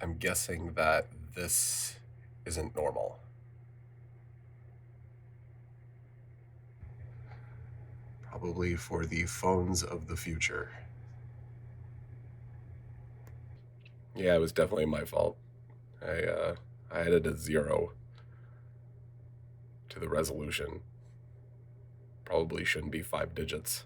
I'm guessing that this isn't normal. Probably for the phones of the future. Yeah, it was definitely my fault. I added a 0 to the resolution. Probably shouldn't be 5 digits.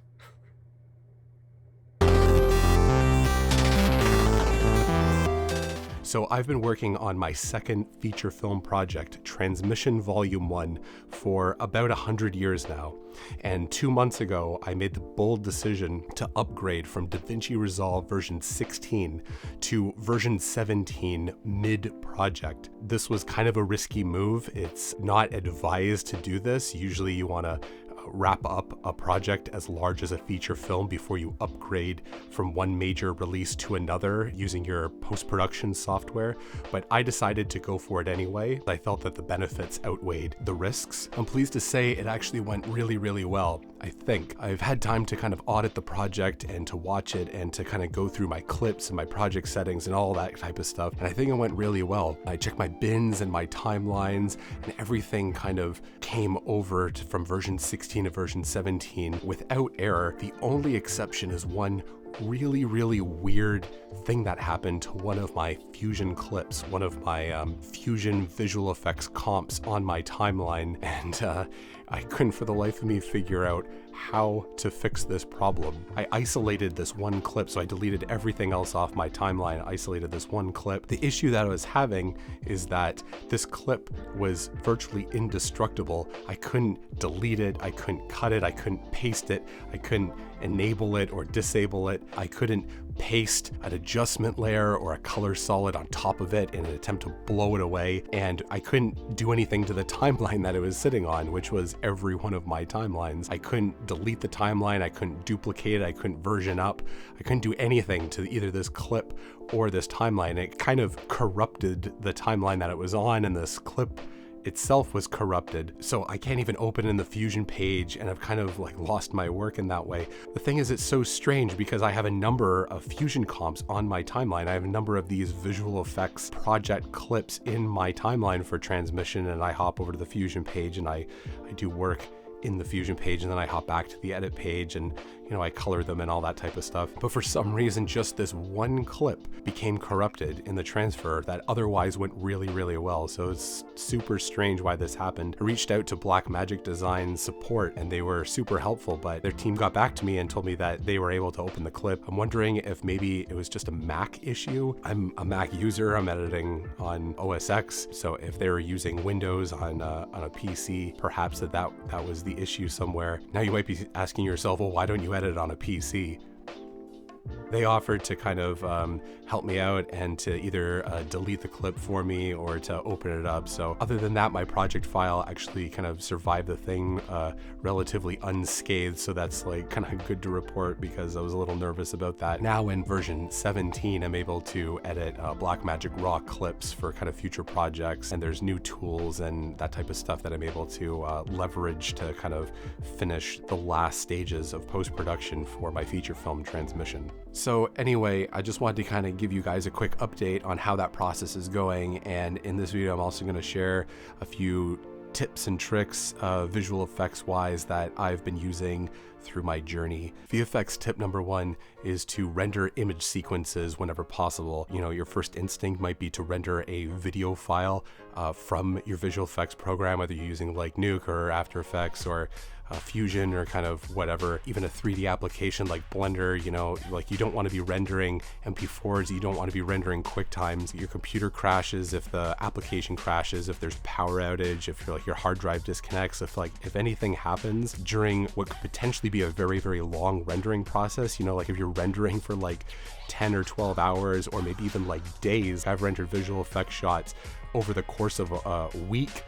So I've been working on my second feature film project, Transmission Volume 1, for about 100 years now. And 2 months ago, I made the bold decision to upgrade from DaVinci Resolve version 16 to version 17 mid-project. This was kind of a risky move. It's not advised to do this. Usually you want to wrap up a project as large as a feature film before you upgrade from one major release to another using your post-production software, but I decided to go for it anyway. I felt that the benefits outweighed the risks. I'm pleased to say it actually went really well. I think I've had time to kind of audit the project and to watch it and to kind of go through my clips and my project settings and all that type of stuff, and I think it went really well. I checked my bins and my timelines, and everything kind of came over from version 16 to version 17 without error. The only exception is one really weird thing that happened to one of my Fusion clips, one of my Fusion visual effects comps on my timeline, and I couldn't for the life of me figure out how to fix this problem. I isolated this one clip, so I deleted everything else off my timeline, isolated this one clip. The issue that I was having is that this clip was virtually indestructible. I couldn't delete it, I couldn't cut it, I couldn't paste it, I couldn't enable it or disable it, I couldn't paste an adjustment layer or a color solid on top of it in an attempt to blow it away, and I couldn't do anything to the timeline that it was sitting on, which was every one of my timelines. I couldn't delete the timeline, I couldn't duplicate it, I couldn't version up, I couldn't do anything to either this clip or this timeline. It kind of corrupted the timeline that it was on, and this clip itself was corrupted, so I can't even open in the Fusion page, and I've kind of like lost my work in that way. The thing is, it's so strange because I have a number of Fusion comps on my timeline. I have a number of these visual effects project clips in my timeline for transmission, and I hop over to the Fusion page and I do work in the Fusion page, and then I hop back to the edit page and I color them and all that type of stuff. But for some reason, just this one clip became corrupted in the transfer that otherwise went really well. So it's super strange why this happened. I reached out to Blackmagic Design support and they were super helpful, but their team got back to me and told me that they were able to open the clip. I'm wondering if maybe it was just a Mac issue. I'm a Mac user, I'm editing on OS X, so if they were using Windows on a PC, perhaps that was the issue somewhere. Now you might be asking yourself, well, why don't you edit on a PC? They offered to kind of help me out and to either delete the clip for me or to open it up. So other than that, my project file actually kind of survived the thing relatively unscathed. So that's like kind of good to report because I was a little nervous about that. Now in version 17, I'm able to edit Blackmagic raw clips for kind of future projects, and there's new tools and that type of stuff that I'm able to leverage to kind of finish the last stages of post-production for my feature film transmission. So anyway, I just wanted to kind of give you guys a quick update on how that process is going, and in this video I'm also going to share a few tips and tricks visual effects wise that I've been using through my journey. VFX tip number 1 is to render image sequences whenever possible. Your first instinct might be to render a video file from your visual effects program, whether you're using like Nuke or After Effects or Fusion or kind of whatever, even a 3D application like Blender. Like you don't want to be rendering MP4s, you don't want to be rendering QuickTimes. Your computer crashes, if the application crashes, if there's power outage, if your hard drive disconnects, if anything happens during what could potentially be a very long rendering process, like if you're rendering for like 10 or 12 hours or maybe even like days. I've rendered visual effects shots over the course of a week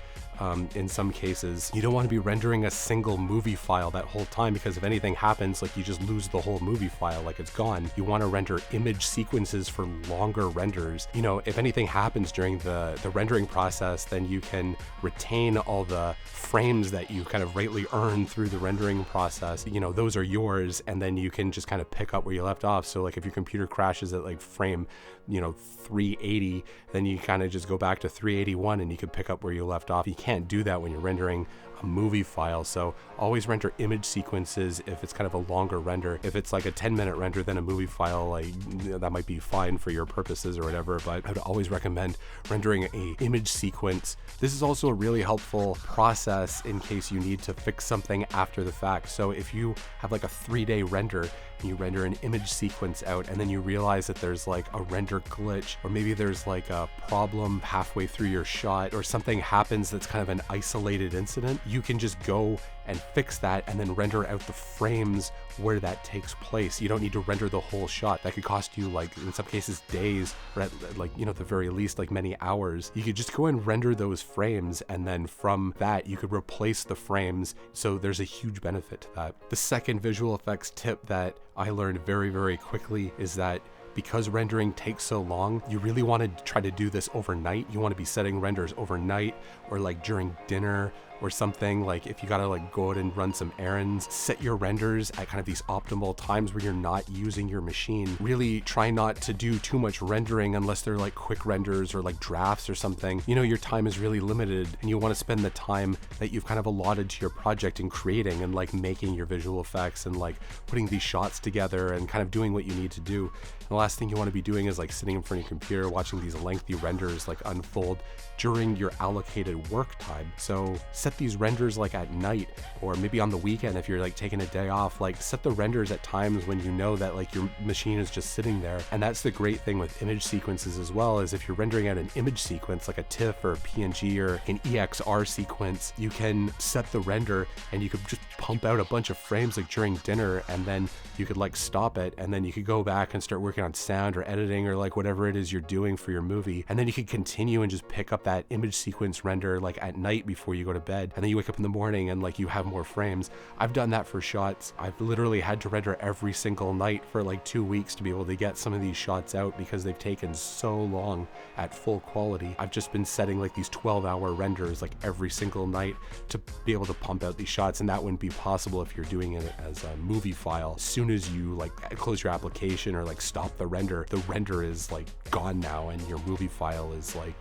in some cases. You don't want to be rendering a single movie file that whole time, because if anything happens, like you just lose the whole movie file, like it's gone. You want to render image sequences for longer renders. You know, if anything happens during the rendering process, then you can retain all the frames that you kind of rightly earned through the rendering process. You know, those are yours, and then you can just kind of pick up where you left off. So like if your computer crashes at like frame, 380, then you kind of just go back to 381 and you can pick up where you left off. You can't do that when you're rendering a movie file. So always render image sequences if it's kind of a longer render. If it's like a 10-minute render, then a movie file, like that might be fine for your purposes or whatever, but I would always recommend rendering a image sequence. This is also a really helpful process in case you need to fix something after the fact. So if you have like a 3-day render, you render an image sequence out, and then you realize that there's like a render glitch, or maybe there's like a problem halfway through your shot, or something happens that's kind of an isolated incident, you can just go and fix that and then render out the frames where that takes place. You don't need to render the whole shot. That could cost you, like in some cases, days, or at the very least like many hours. You could just go and render those frames, and then from that you could replace the frames. So there's a huge benefit to that. The second visual effects tip that I learned very, very quickly is that because rendering takes so long, you really want to try to do this overnight. You want to be setting renders overnight, or like during dinner or something. Like if you gotta like go out and run some errands, set your renders at kind of these optimal times where you're not using your machine. Really try not to do too much rendering unless they're like quick renders or like drafts or something. Your time is really limited, and you want to spend the time that you've kind of allotted to your project in creating and like making your visual effects and like putting these shots together and kind of doing what you need to do. And the last thing you want to be doing is like sitting in front of your computer watching these lengthy renders like unfold during your allocated work time. So set these renders like at night, or maybe on the weekend if you're like taking a day off. Like set the renders at times when you know that like your machine is just sitting there. And that's the great thing with image sequences as well, is if you're rendering out an image sequence like a TIFF or a PNG or an EXR sequence, you can set the render and you could just pump out a bunch of frames like during dinner, and then you could like stop it, and then you could go back and start working on sound or editing or like whatever it is you're doing for your movie, and then you could continue and just pick up that image sequence render like at night before you go to bed, and then you wake up in the morning and like you have more frames. I've done that for shots. I've literally had to render every single night for like 2 weeks to be able to get some of these shots out because they've taken so long at full quality. I've just been setting like these 12-hour renders like every single night to be able to pump out these shots, and that wouldn't be possible if you're doing it as a movie file. As soon as you like close your application or like stop the render is like gone now, and your movie file is like,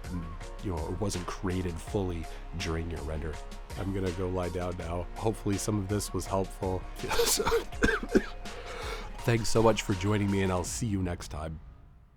it wasn't created fully during your render. I'm gonna go lie down now. Hopefully some of this was helpful. Thanks so much for joining me, and I'll see you next time.